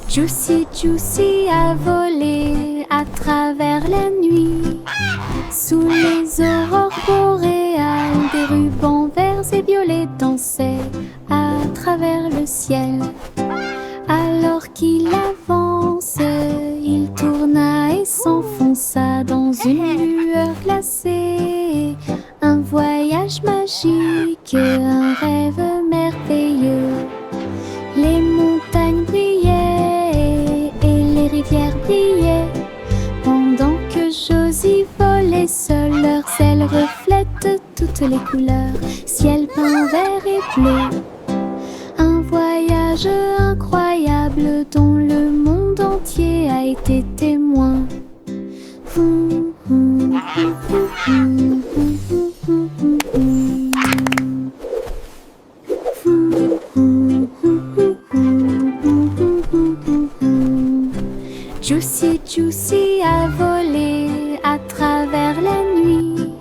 Juicy, Juicy a volé à travers la nuit. Sous les aurores boréales, des rubans verts et violets dansaient à travers le ciel. Alors qu'il avance, il tourna et s'enfonça dans une lueur glacée. Un voyage magique, un rêve merveilleux. Les montagnes brillaient et les rivières brillaient, pendant que Josie volait seule. Leurs ailes reflètent toutes les couleurs, ciel peint vert et bleu. Un voyage incroyable dont le monde entier a été témoin. Juicy, Juicy a volé à travers la nuit.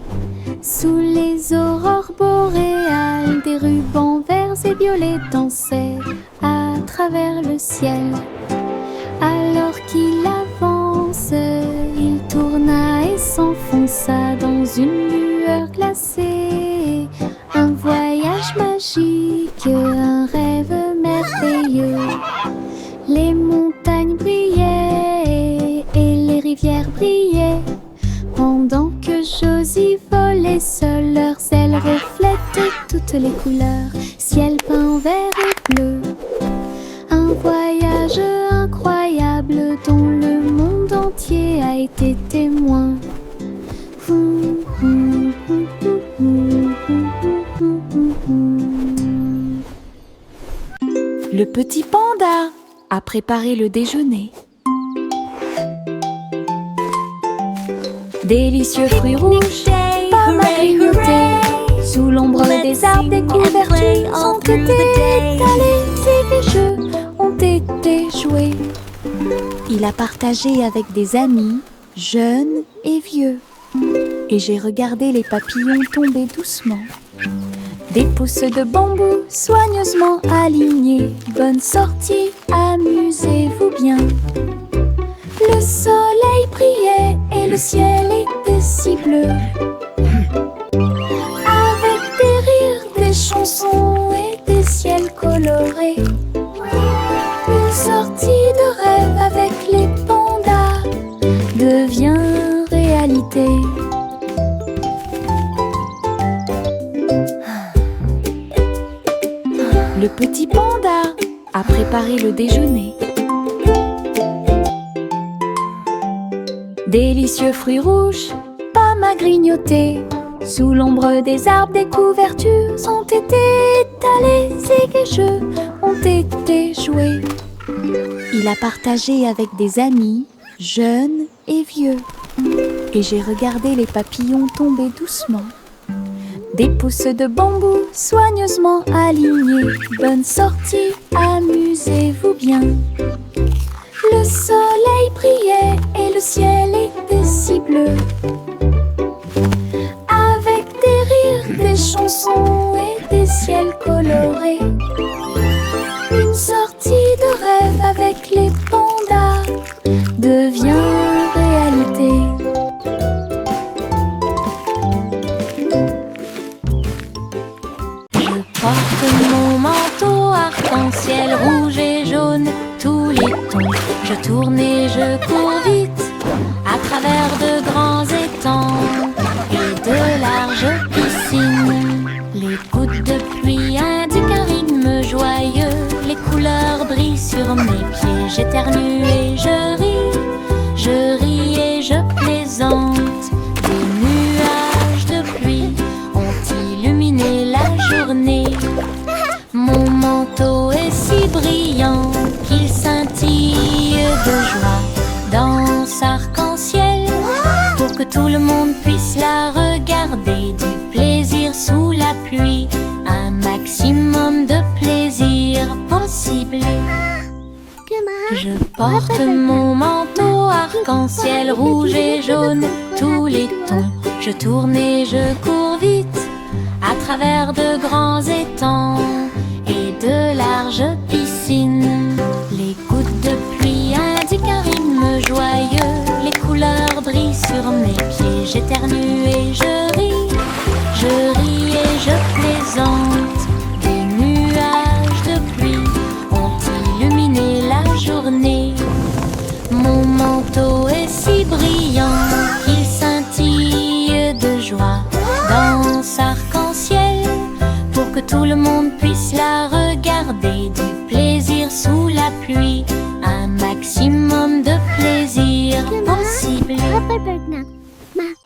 Sous les aurores boréales, des rubans verts et violets dansaient à travers le ciel. Alors qu'il avance, il tourna et s'enfonça dans une lueur glacée. Un voyage magique, un rêve merveilleux. Les montagnes brillaient et les rivières brillaient, pendant que Josie volait seule. Leurs ailes reflètent toutes les couleurs, ciel peint vert et bleu. Un voyage incroyable dont le monde entier a été témoin. Le petit panda a préparé le déjeuner. Délicieux fruits rouges, pommes à grignoter. Sous l'ombre des arbres, des couvertures ont été étalées et les jeux ont été joués. Il a partagé avec des amis, jeunes et vieux. Et j'ai regardé les papillons tomber doucement. Des pousses de bambou soigneusement alignées. Bonne sortie, amusez-vous bien. Le soleil brillait et le ciel était si bleu. Avec des rires, des chansons et des ciels colorés. Une sortie de rêve avec les pandas devient réalité. Le petit panda a préparé le déjeuner. Délicieux fruits rouges, pommes à grignoter. Sous l'ombre des arbres, des couvertures ont été étalées et les jeux ont été joués. Il a partagé avec des amis, jeunes et vieux. Et j'ai regardé les papillons tomber doucement. Des pousses de bambou soigneusement alignées. Bonne sortie, amusez-vous bien. Le soleil brillait et le ciel était si bleu. Avec des rires, des chansons et des ciels colorés. Une sortie de rêve avec les pandas devient réalité. Porte mon manteau arc-en-ciel rouge et jaune, tous les tons. Je tourne et je cours vite à travers de grands étangs et de larges piscines. Les gouttes de pluie indiquent un rythme joyeux. Les couleurs brillent sur mes pieds. J'éternue et je ris et je plaisante. Des nuages de pluie ont illuminé la journée. Mon manteau est si brillant qu'il scintille de joie. Danse arc-en-ciel pour que tout le monde puisse la regarder. Du plaisir sous la pluie, un maximum de plaisir possible. Je porte mon manteau arc-en-ciel rouge et jaune, tous les tons. Je tourne et je cours vite à travers de grands étangs et de larges piscines. Les gouttes de pluie indiquent un rythme joyeux. Les couleurs brillent sur mes pieds. J'éternue et je ris et je plaisante. Des nuages de pluie ont illuminé la journée. Mon manteau est si brillant qu'il scintille de joie dans arc-en-ciel pour que tout le monde puisse la regarder. Du plaisir sous la pluie, un maximum de plaisir possible.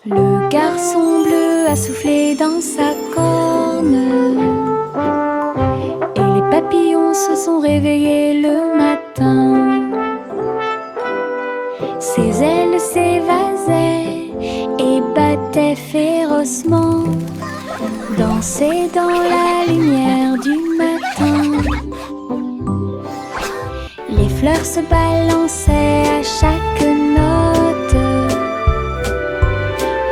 Le garçon bleu a soufflé dans sa corne et les papillons se sont réveillés le matin. Ses ailes s'évasaient et battaient férocement, dansaient dans la lumière du matin. Les fleurs se balançaient à chaque note,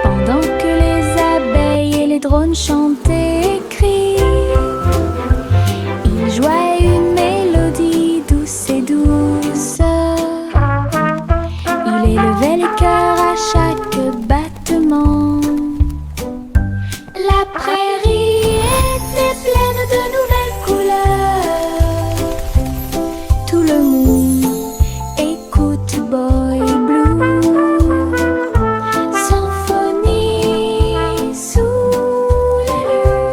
pendant que les abeilles et les drones chantaient et crient. Ils jouaient une mélodie douce et douce. Il élevait les cœurs à chaque battement. La prairie était pleine de nouvelles couleurs. Tout le monde écoute Boy Blue, symphonie sous la lune.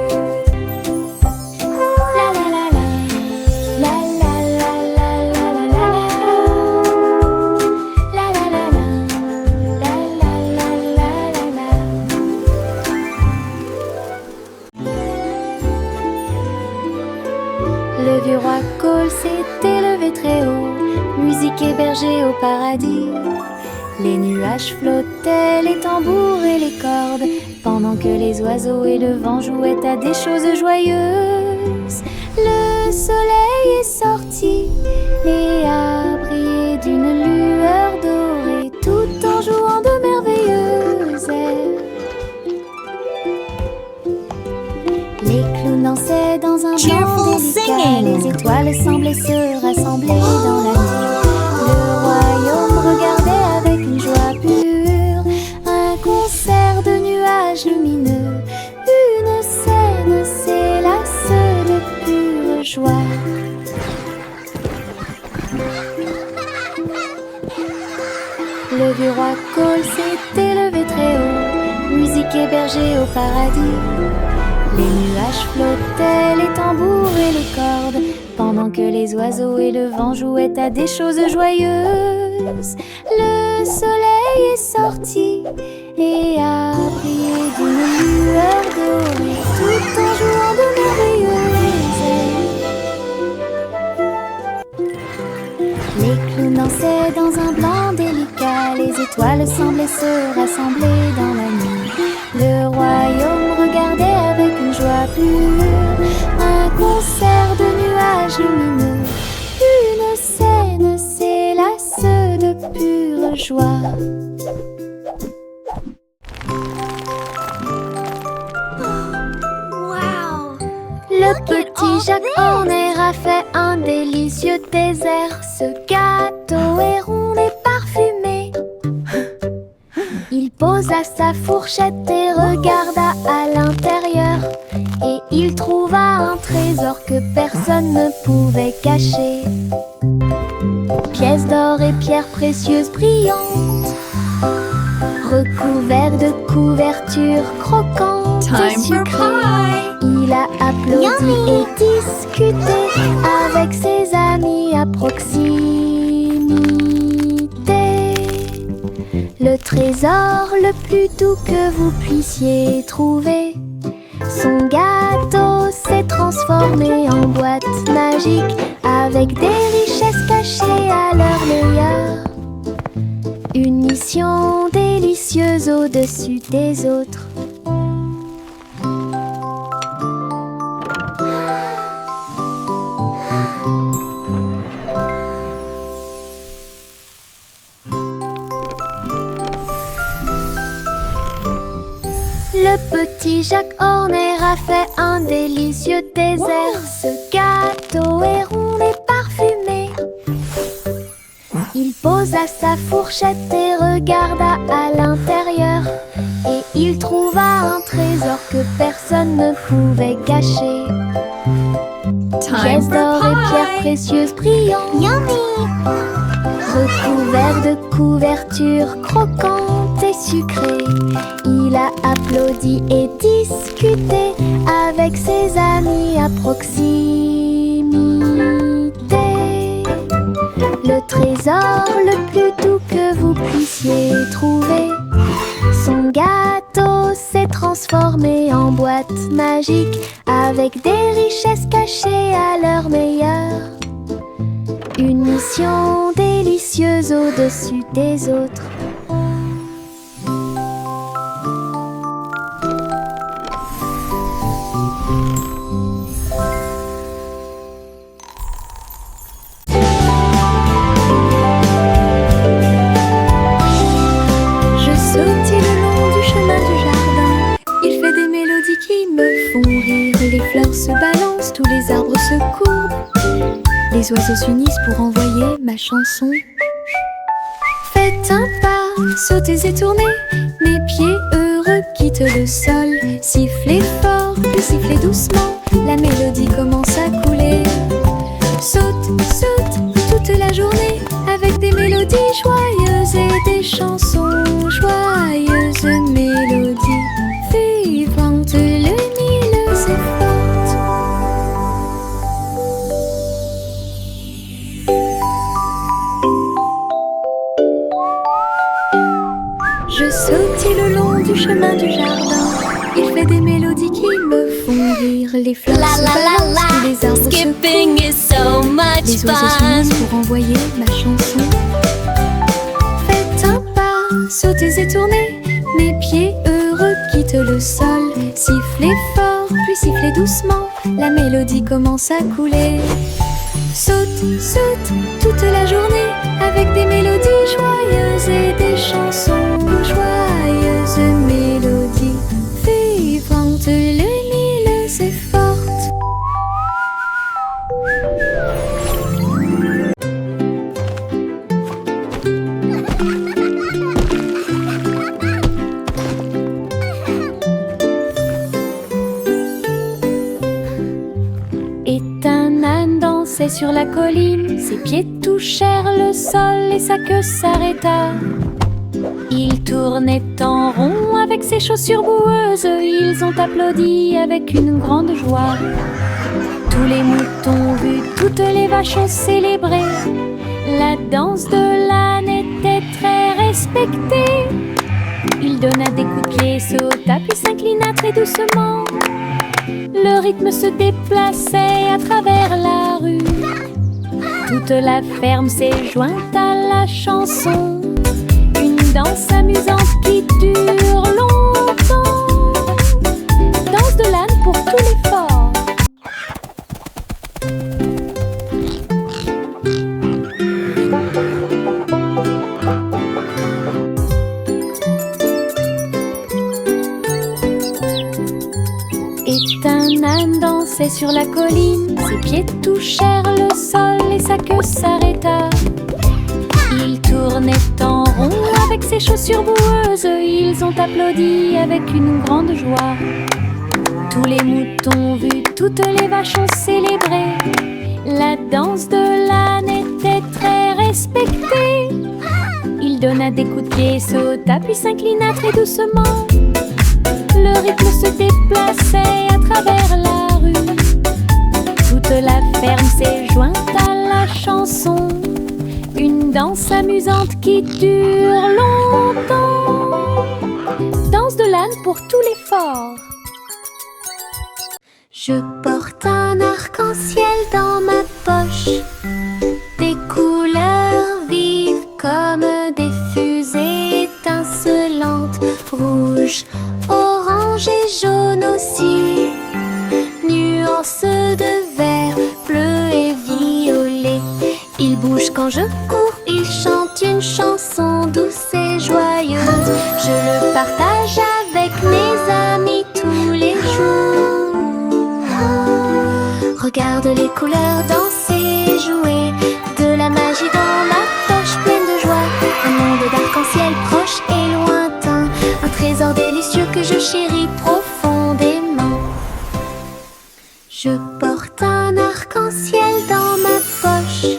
La la la la, la la la la la la la la. La la la la, la la la la la la. Le vieux roi Cole s'était levé très haut, musique hébergée au paradis. Les nuages flottaient, les tambours et les cordes, pendant que les oiseaux et le vent jouaient à des choses joyeuses. Le soleil est sorti et a brillé d'une lueur dorée, tout en jouant de merveilleuses airs. Les clowns dansaient dans un blanc délicat, les étoiles semblaient se rassembler dans la nuit. Le royaume regardait avec une joie pure un concert de nuages lumineux. Une scène s'élasse de pure joie. Le vieux roi Cole s'était levé très haut, musique hébergée au paradis. Les nuages flottaient, les tambours et les cordes, pendant que les oiseaux et le vent jouaient à des choses joyeuses. Le soleil est sorti et a brillé d'une lueur dorée, tout en jouant de merveilleuses airs. Les clowns dansaient dans un blanc délicat, les étoiles semblaient se rassembler dans la nuit. Le royaume regardait avec une joie pure un concert de nuages lumineux. Une scène s'élasse de pure joie. Le petit Jacques Horner a fait un délicieux dessert. Ce gâteau est rond et parfumé. Il posa sa fourchette et regarda à l'intérieur. Et il trouva un trésor que personne ne pouvait cacher. Pièces d'or et pierres précieuses brillantes, recouverts de couvertures croquantes. Time for pie! Il a applaudi et discuté avec ses amis à proximité. Le trésor le plus doux que vous puissiez trouver. Son gâteau s'est transformé en boîte magique avec des richesses cachées à leur meilleur. Une mission délicieuse au-dessus des autres. Le petit Jacques Horner a fait un délicieux dessert. Ce gâteau est rond et parfumé. Il posa sa fourchette et regarda à l'intérieur. Et il trouva un trésor que personne ne pouvait cacher. Pièces d'or et pierres précieuses brillantes. Yummy! Recouvert de couvertures croquantes et sucrées. Il a applaudi et discuté avec ses amis à proximité. Le trésor le plus doux que vous puissiez trouver. Son gâteau s'est transformé en boîte magique avec des richesses cachées à leur meilleur. Une mission délicieuse au-dessus des autres. Je sautille le long du chemin du jardin. Il fait des mélodies qui me font rire. Les fleurs se balancent, tous les arbres se courbent. Les oiseaux s'unissent pour envoyer ma chanson. Faites un pas, sautez et tournez. Mes pieds heureux quittent le sol. Sifflez fort, puis sifflez doucement. La mélodie commence à couler. Saute, saute toute la journée avec des mélodies joyeuses et des chansons joyeuses. Mélodies vivantes, lumineuses et fortes. Je sautille le long du chemin du jardin. Il fait des mélodies qui me font rire. Les fleurs se balancent, tous les arbres Skipping se is so much les oiseaux fun. s'unissent pour envoyer ma chanson. Faites un pas, sautez et tournez. Mes pieds heureux quittent le sol. Sifflez fort, puis sifflez doucement. La mélodie commence à couler. Saute, saute toute la journée avec des mélodies joyeuses et des chansons joyeuses. Mélodies vivantes, lumineuses et fortes. Et un âne dansait sur la colline. Ses pieds touchèrent le sol et sa queue s'arrêta. Il tournait en rond avec ses chaussures boueuses. Ils ont applaudi avec une grande joie. Tous les moutons vus, toutes les vaches ont célébré. La danse de l'âne était très respectée. Il donna des coups de pied, sauta puis s'inclina très doucement. Le rythme se déplaçait à travers la rue. Toute la ferme s'est jointe à la chanson. Une danse amusante qui dure longtemps. Danse de l'âne pour tous les forts. Et un âne dansait sur la colline. Ses pieds touchèrent le sol et sa queue s'arrêta. Il tournait en rond avec ses chaussures boueuses. Ils ont applaudi avec une grande joie. Tous les moutons vus, toutes les vaches ont célébré. La danse de l'âne était très respectée. Il donna des coups de pied, sauta puis s'inclina très doucement. Le rythme se déplaçait à travers la rue. Toute la ferme s'est jointe à la chanson. Une danse amusante qui dure longtemps. Danse de l'âne pour tous les forts. Je porte un arc-en-ciel dans ma poche. Des couleurs vives comme des fusées étincelantes. Rouge, orange et jaune aussi. Nuances de vert, bleu et violet. Il bouge quand je cours, il chante une chanson douce et joyeuse. Je le partage avec mes amis tous les jours. Regarde les couleurs danser, jouer, de la magie dans ma poche pleine de joie. Un monde d'arc-en-ciel proche et lointain, un trésor délicieux que je chéris profondément. Je porte un arc-en-ciel dans ma poche,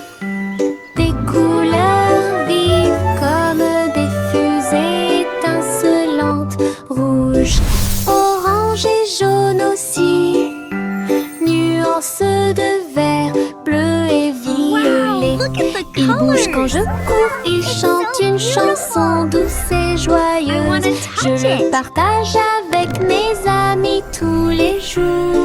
des couleurs vives comme des fusées étincelantes, rouge, orange et jaune aussi, nuances de vert, bleu et violet. Ils bougent quand je cours, ils chantent une chanson douce et joyeuse. Je le partage avec mes amis tous les jours.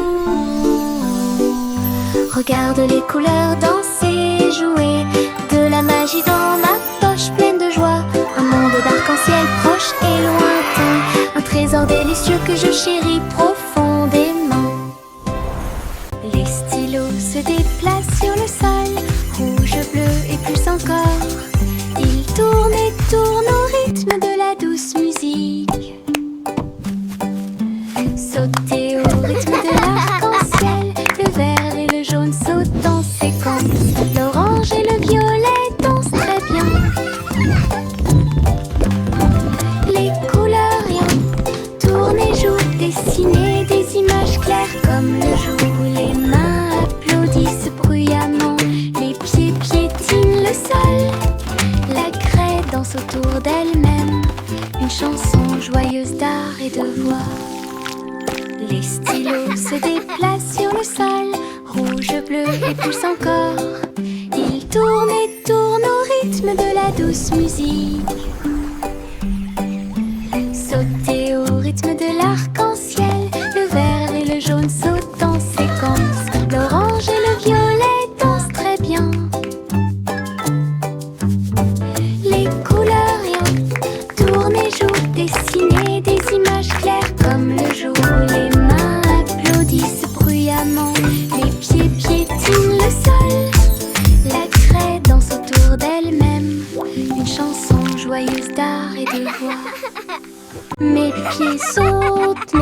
Regarde les couleurs danser, jouer, de la magie dans ma poche pleine de joie. Un monde d'arc-en-ciel proche et lointain, un trésor délicieux que je chéris profondément. Les stylos se déplacent sur le sol, rouge, bleu et plus encore. Ils tournent et tournent au rythme de la douce musique. Sauter au rythme de l'arc-en-ciel, le vert et le jaune sautent en séquence. L'orange et le violet dansent très bien. Les couleurs rien tournent et jouent, dessiner des images claires comme le jour. Les mains applaudissent bruyamment, les pieds piétinent le sol. La craie danse autour d'elle-même, une chanson joyeuse d'art et de voix. Les stylos se déplacent sur le sol, rouge, bleu et plus encore. Ils tournent et tournent au rythme de la douce musique. Sauter au rythme de l'arc-en-ciel, le vert et le jaune sautent en séquence. L'orange et le violet dansent très bien. Les couleurs rien tournent et jouent, dessiner des images claires comme le jour. Les mains applaudissent bruyamment, les pieds piétinent le sol. La craie danse autour d'elle-même, une chanson joyeuse d'art et de voix. Mes pieds sautent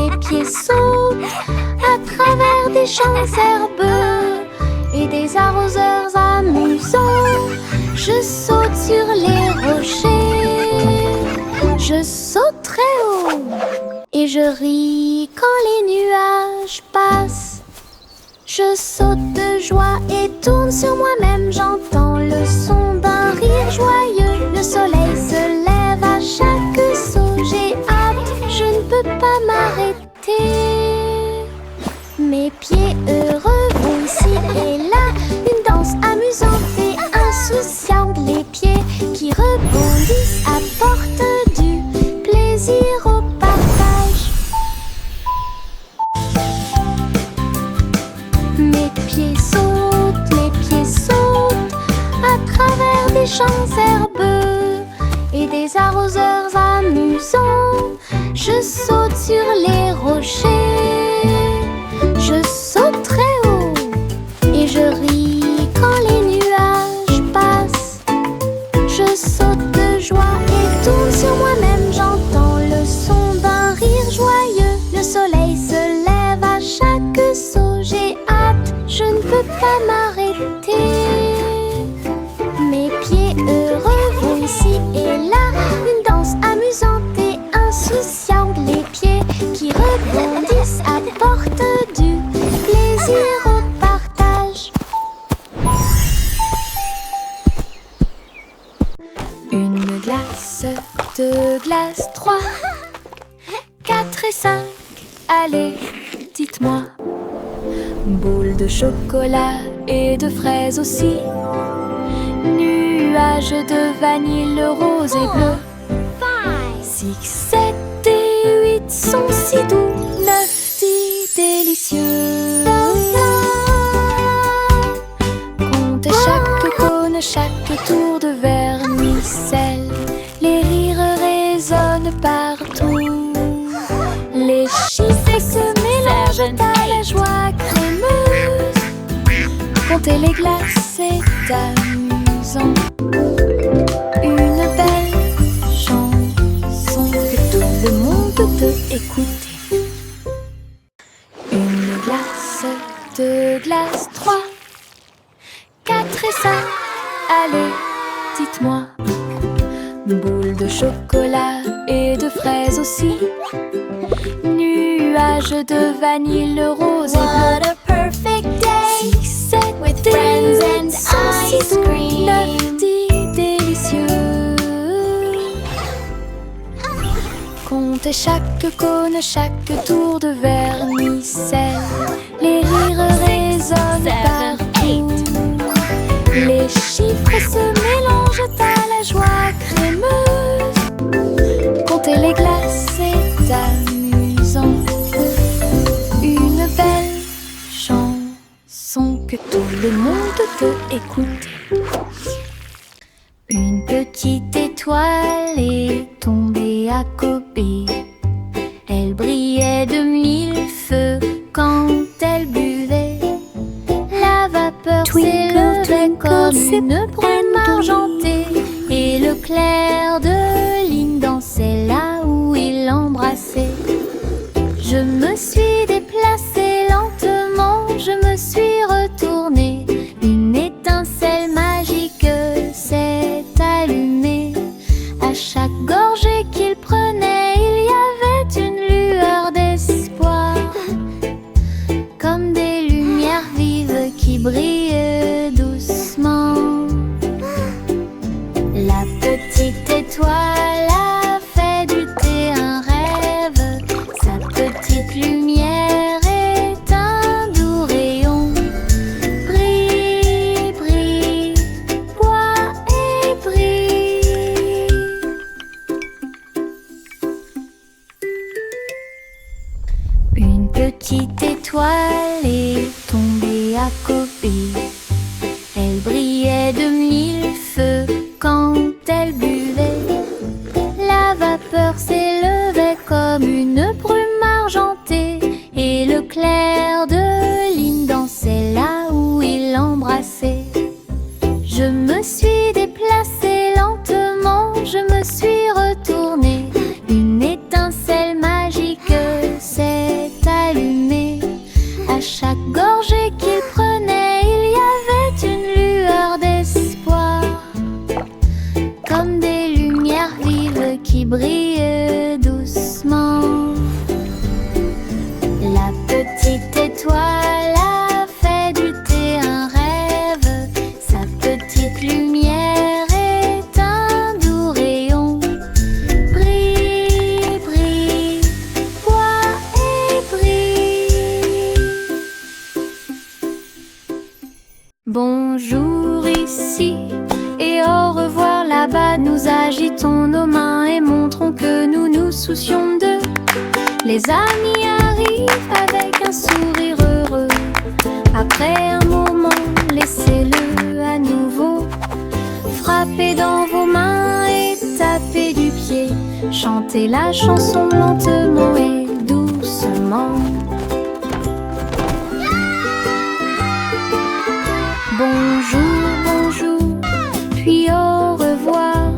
à travers des champs herbeux et des arroseurs amusants. Je saute sur les rochers, je saute très haut et je ris quand les nuages passent. Je saute de joie et tourne sur moi-même, j'entends le son d'un rire joyeux. Le soleil se lève à chaque saut, j'ai hâte, je ne peux pas m'arrêter. Mes pieds heureux vont ici et là, une danse amusante et insouciante. Les pieds qui rebondissent apportent du plaisir au partage. Mes pieds sautent à travers des champs herbeux et des arroseurs amusants. Je saute sur les rochers, je saute très haut et je ris quand les nuages passent. Je saute de joie et tourne sur moi-même, j'entends le son d'un rire joyeux. Le soleil se lève à chaque saut, j'ai hâte, je ne peux pas m'arrêter. Mes pieds heureux vont ici et là, une danse amusante et insouciante. Les pieds qui rebondissent apportent du plaisir au partage. Une glace, deux glaces, 3, 4 et 5, allez, dites-moi. Boule de chocolat et de fraises aussi, nuages de vanille rose et bleu. 6, 7 et 8 sont si doux, 9, 10 délicieux. Comptez chaque cône, chaque tour de vermicelle. Les rires résonnent partout, les chiffres se mélangent à la joie crémeuse. Comptez les glaces, c'est amusant. Une belle chanson que tout le monde peut écouter. Une glace, deux de glace. 3, 4 et ça. Allez, dites-moi. Boule de chocolat et de fraises aussi. Nuages de vanille rose et bleu. What a perfect day 6, 7, with friends and 5, 6, ice cream. 9, 10, délicieux. Comptez chaque cône, chaque tour de vermicelle. Les rires résonnent 7, partout. Les chiffres se mélangent à la joie crémeuse. Comptez les glaces, c'est amusant. Une belle chanson que tout le monde peut écouter. Une petite étoile est tombée à Kobe. Elle brillait de 1000 feux quand elle buvait. La vapeur s'élevait comme une brume argentée. Et le clair de lune dansait là où il l'embrassait. Je me suis déplacée lentement, je me suis retournée. Une étincelle magique s'est allumée. À chaque gorgée qu'il prenait, il y avait une lueur d'espoir. Comme des lumières vives qui brillent doucement. La petite étoile a fait du thé un rêve. Sa petite lumière est un doux rayon. Brille, brille, bois et brille. Une petite étoile est tombée à Kobe. Elle brillait de 1000 feux quand elle buvait. La vapeur s'élevait comme une brume argentée. Et le clair de lune dansait là où il l'embrassait. Je me suis déplacée lentement, je me suis retournée. Une étincelle magique s'est allumée. À chaque gorgée qu'il prenait, il y avait une lueur d'espoir. Comme des lumières vives qui brillent doucement. La petite étoile a fait du thé un rêve. Sa petite lumière est un doux rayon. Brille, brille, bois et brille. Bonjour ici et au revoir là-bas. Nous agitons nos mains et montrons que nous nous soucions d'eux. Les amis arrivent avec un sourire heureux. Après un moment, laissez-le à nouveau. Frappez dans vos mains et tapez du pied. Chantez la chanson lentement et doucement. Bonjour, bonjour, puis au revoir.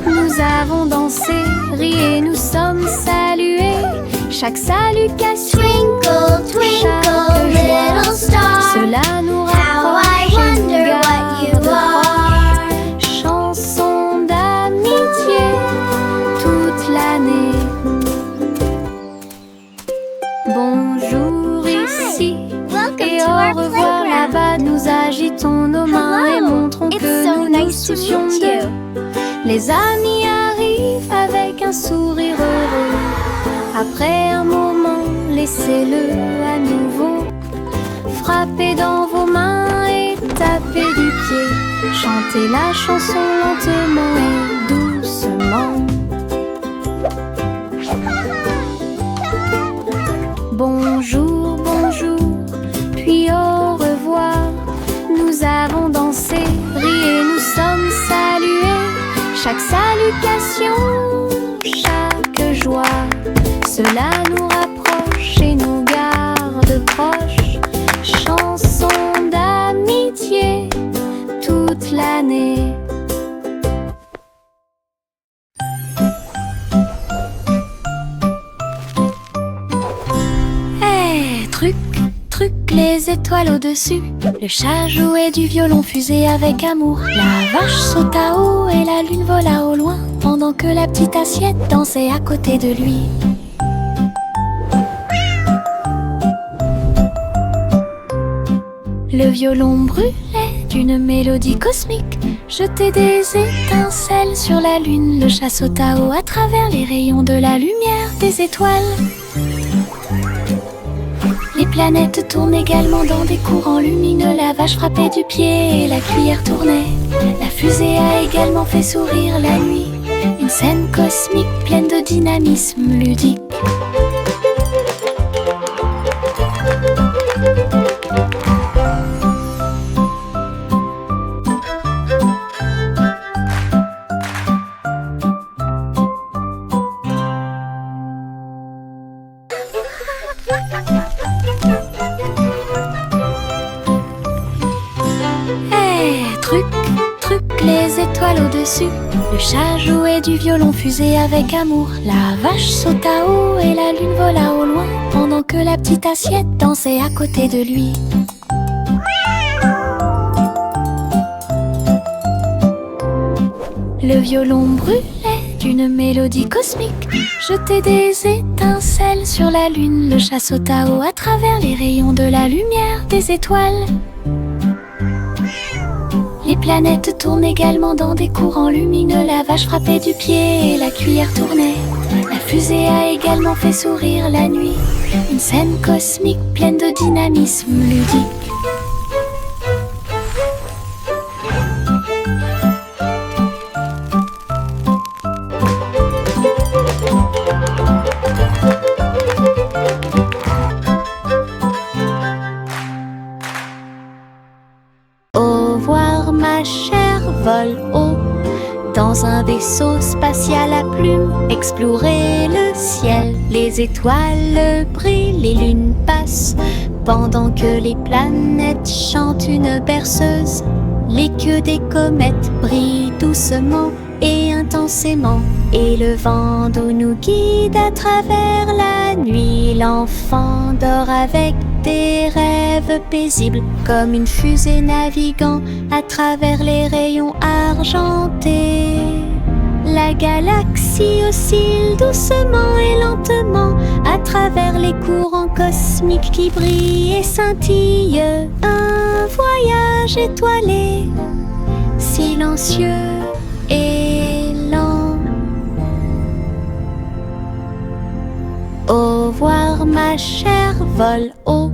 Nous avons dansé, ri et nous sommes salués. Chaque salutation, Twinkle, twinkle, chaque joie, little star. cela nous How I rapproche et wonder nous what garde you proches. are. Chanson d'amitié toute l'année. Bonjour ici Welcome et to au our revoir playground. là-bas. Nous agitons nos mains et Hello. montrons It's que so nous nous nice to soucions meet d'eux. you. Les amis arrivent avec un sourire heureux. Après un moment, laissez-le à nouveau. Frappez dans vos mains et tapez du pied. Chantez la chanson lentement et doucement. Bonjour, bonjour, puis au revoir. Nous avons dansé, ri et nous sommes salués. Chaque salutation, chaque joie, cela nous rapproche et nous garde proches. Chanson d'amitié toute l'année. Hey, truc, truc, les étoiles au-dessus. Le chat jouait du violon fusé avec amour. La vache sauta haut et la lune vola au loin, pendant que la petite assiette dansait à côté de lui. Le violon brûlait d'une mélodie cosmique, jetait des étincelles sur la lune. Le chat sauta haut à travers les rayons de la lumière des étoiles. Les planètes tournent également dans des courants lumineux. La vache frappait du pied et la cuillère tournait. La fusée a également fait sourire la nuit. Une scène cosmique pleine de dynamisme ludique. Les étoiles au-dessus. Le chat jouait du violon fusé avec amour. La vache sauta haut et la lune vola au loin, pendant que la petite assiette dansait à côté de lui. Le violon brûlait d'une mélodie cosmique, jetait des étincelles sur la lune. Le chat sauta haut à travers les rayons de la lumière des étoiles. Les planètes tournent également dans des courants lumineux. La vache frappait du pied et la cuillère tournait. La fusée a également fait sourire la nuit. Une scène cosmique pleine de dynamisme ludique. Ma chère vole haut dans un vaisseau spatial à plumes, explorer le ciel. Les étoiles brillent, les lunes passent, pendant que les planètes chantent une berceuse. Les queues des comètes brillent doucement et intensément, et le vent d'eau nous guide à travers la nuit. L'enfant dort avec des rêves paisibles, comme une fusée naviguant à travers les rayons argentés. La galaxie oscille doucement et lentement à travers les courants cosmiques qui brillent et scintillent. Un voyage étoilé, silencieux et lent. Au revoir ma chère, vole haut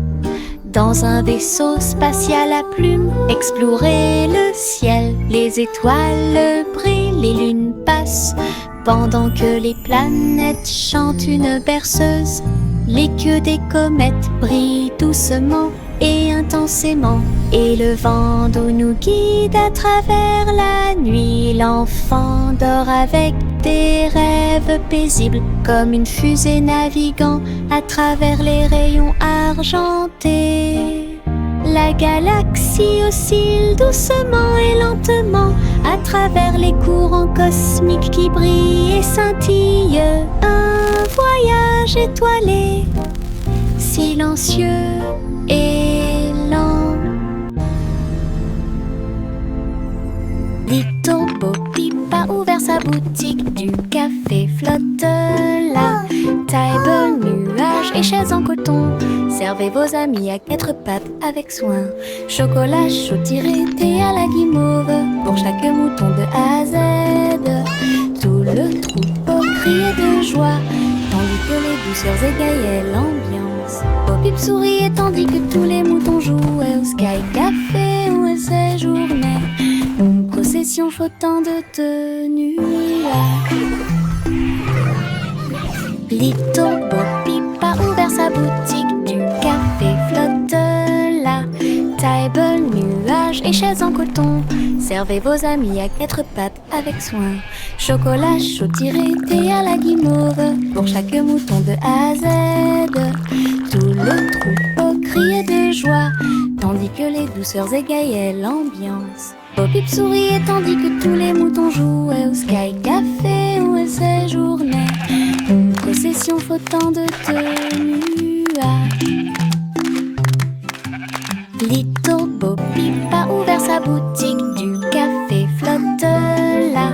dans un vaisseau spatial à plumes, explorer le ciel. Les étoiles brillent, les lunes passent, pendant que les planètes chantent une berceuse. Les queues des comètes brillent doucement et intensément, et le vent d'eau nous guide à travers la nuit. L'enfant dort avec des rêves paisibles, comme une fusée naviguant à travers les rayons argentés. La galaxie oscille doucement et lentement à travers les courants cosmiques qui brillent et scintillent. Un voyage étoilé, silencieux et lent. Little Bo Peep a ouvert sa boutique, du café flotte là. Table, nuages et chaises en coton, servez vos amis à quatre pattes avec soin. Chocolat chaud tiré, thé à la guimauve, pour chaque mouton de A à Z. Tout le troupeau criait de joie, tandis que les douceurs égayaient l'ambiance. Bo Peep souriait tandis que tous les moutons jouaient au Sky Café où elle séjournait. Une procession flottant de nuages. Little Bo Peep a ouvert sa boutique, du café flotte là. Table, nuages et chaises en coton, servez vos amis à quatre pattes avec soin. Chocolat chaud tiré, thé à la guimauve, pour chaque mouton de A à Z. Tout le troupeau criait de joie, tandis que les douceurs égayaient l'ambiance. Bo Peep souriait tandis que tous les moutons jouaient au Sky Café où elle séjournait. Une procession flottant de nuages. Turbo Pip a ouvert sa boutique, du café flotte là.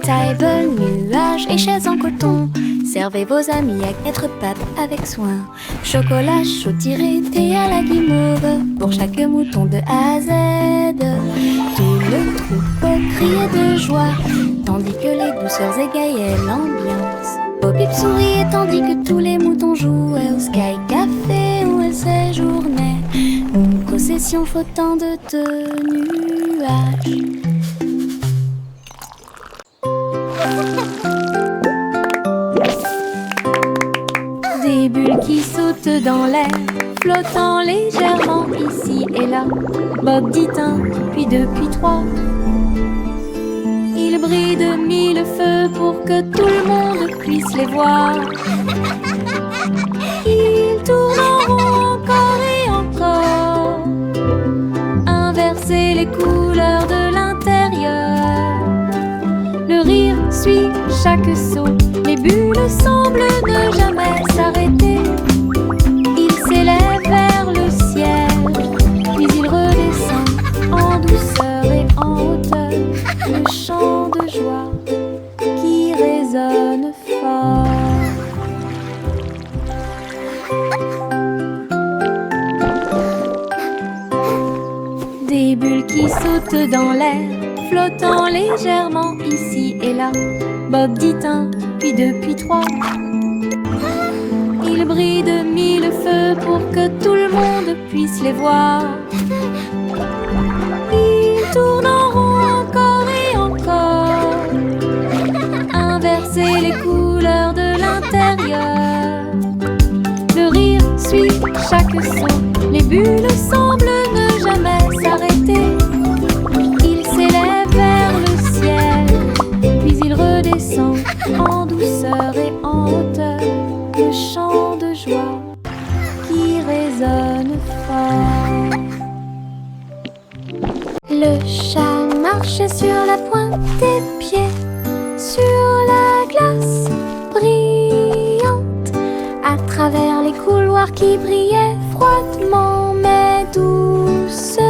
Table, nuages et chaises en coton. Servez vos amis à être pape avec soin. Chocolat chaud tiré, thé à la guimauve, pour chaque mouton de A à Z. Tout le troupeau criait de joie, tandis que les douceurs égayaient l'ambiance. Bo-Bip souriait tandis que tous les moutons jouaient au Sky Café où elle séjournait. Une procession flottant de nuages. Des bulles qui sautent dans l'air, flottant légèrement ici et là. Bob dit un, puis deux, puis trois. Ils brillent de mille feux pour que tout le monde puisse les voir. Ils tournent en rond encore et encore, inverser les couleurs de l'intérieur. Le rire suit chaque saut, les bulles semblent ne jamais s'arrêter. Ils s'élèvent vers le ciel, puis ils redescendent en douceur et en hauteur. Le chant de joie qui résonne fort. Des bulles qui sautent dans l'air, flottant légèrement ici et là. Bob dit un, puis deux, puis trois. Ils brillent de mille feux pour que tout le monde puisse les voir. Ils tournent en rond encore et encore, inverser les couleurs de l'intérieur. Le rire suit chaque son, les bulles semblent ne jamais s'arrêter. Ils s'élèvent vers le ciel, puis ils redescendent en douceur et en hauteur. Le chant de joie qui résonne fort. Le chat marchait sur la pointe des pieds, sur la glace brillante, à travers les couloirs qui brillaient froidement mais doucement.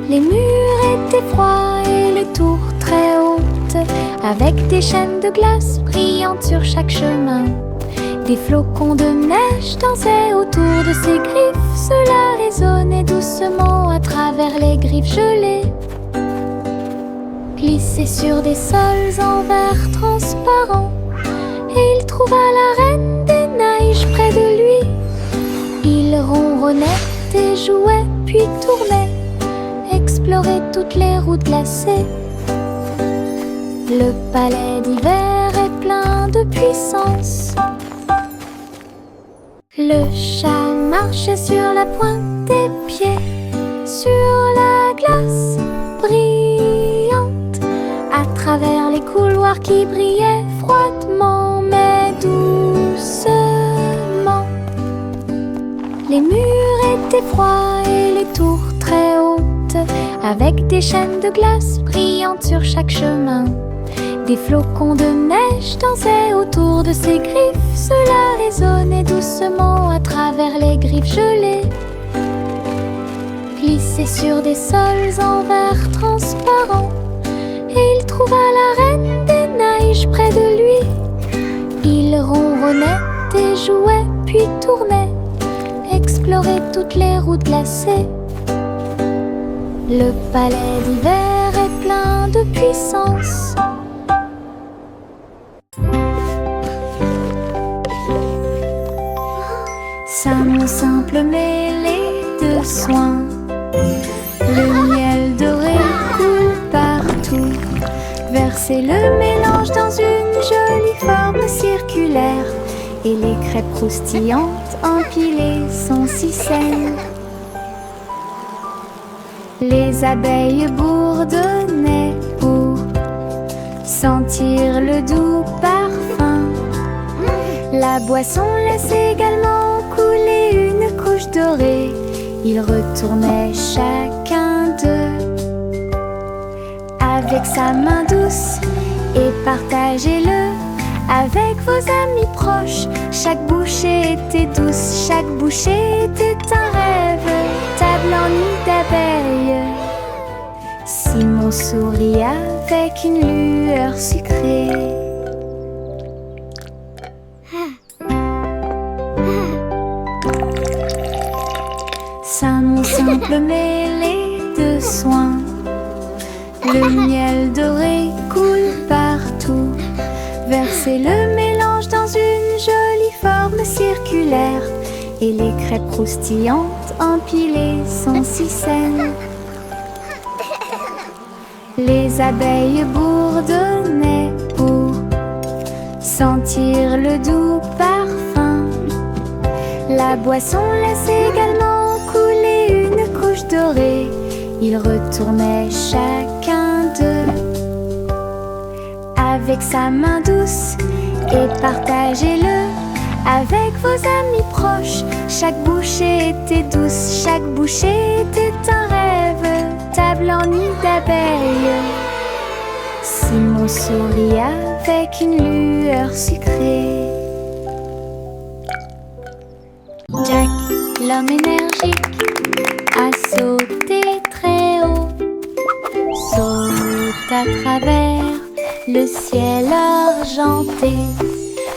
Les murs étaient froids et les tours très hautes, avec des chaînes de glace brillantes sur chaque chemin. Des flocons de neige dansaient autour de ses griffes. Cela résonnait doucement à travers les griffes gelées. Glissait sur des sols en verre transparent, et il trouva la reine des neiges près de lui. Il ronronnait et jouait, puis tournait, explorait toutes les routes glacées. Le palais d'hiver est plein de puissance. Le chat marchait sur la pointe des pieds, sur la glace brillante, à travers les couloirs qui brillaient froidement mais doucement. Les murs étaient froids et les tours très hautes, avec des chaînes de glace brillantes sur chaque chemin. Des flocons de neige dansaient autour de ses griffes. Cela résonnait doucement à travers les griffes gelées. Glissait sur des sols en verre transparent, et il trouva la reine des neiges près de lui. Il ronronnait et jouait, puis tournait, explorait toutes les routes glacées. Le palais d'hiver est plein de puissance. Sa simple mêlée de soins, le miel doré coule partout. Versez le mélange dans une jolie forme circulaire, et les crêpes croustillantes empilées sont si saines. Les abeilles bourdonnaient pour sentir le doux parfum. La boisson laisse également couler une couche dorée. Ils retournaient chacun d'eux avec sa main douce et partageaient-le avec vos amis proches. Chaque bouchée était douce, chaque bouchée était un rêve. Table en nid d'abeilles. Simon sourit avec une lueur sucrée. Salmon simple mêlé de soin. Le miel doré coule partout. Versez le mélange dans une jolie forme circulaire. Et les crêpes croustillantes empilées sont si saines. Les abeilles bourdonnaient pour sentir le doux parfum. La boisson laisse également couler une couche dorée. Ils retournaient chacun d'eux avec sa main douce et partagez-le avec vos amis proches. Chaque bouchée était douce, chaque bouchée était un rêve. Table en nid d'abeilles. Simon sourit avec une lueur sucrée. Jack, l'homme énergique, a sauté très haut. Saute à travers le ciel argenté.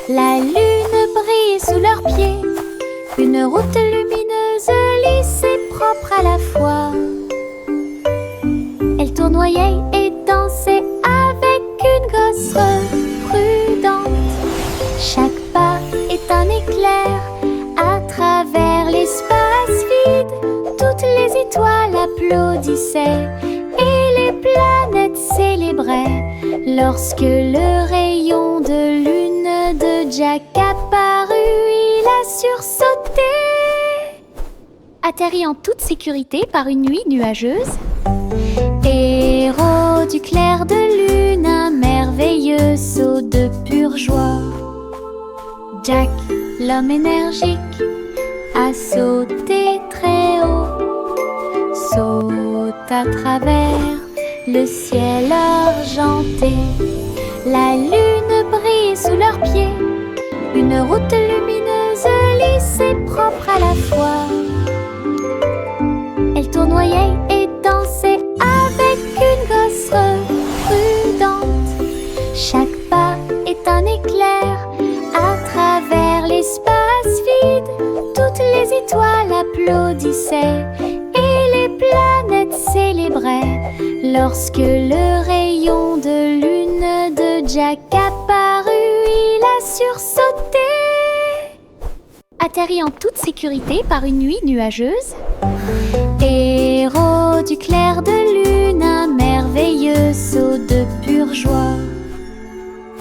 La lune brille sous leurs pieds. Une route lumineuse, lisse et propre à la fois. Elle tournoyait et dansait avec une gosse prudente. Chaque pas est un éclair à travers l'espace vide. Toutes les étoiles applaudissaient et les planètes célébraient lorsque le rayon de lune de Jack apparut. Il a sursauté, atterri en toute sécurité par une nuit nuageuse. Héros du clair de lune, un merveilleux saut de pure joie. Jack, l'homme énergique, a sauté très haut. Saute à travers le ciel argenté. La lune brille sous leurs pieds. Une route lumineuse, lisse et propre à la fois. Elle tournoyait et dansait avec une gosse prudente. Chaque pas est un éclair à travers l'espace vide. Toutes les étoiles applaudissaient et les planètes célébraient lorsque le rayon de lune de Jack apparut. Il a sursauté, atterri en toute sécurité par une nuit nuageuse. Héros du clair de lune, un merveilleux saut de pure joie.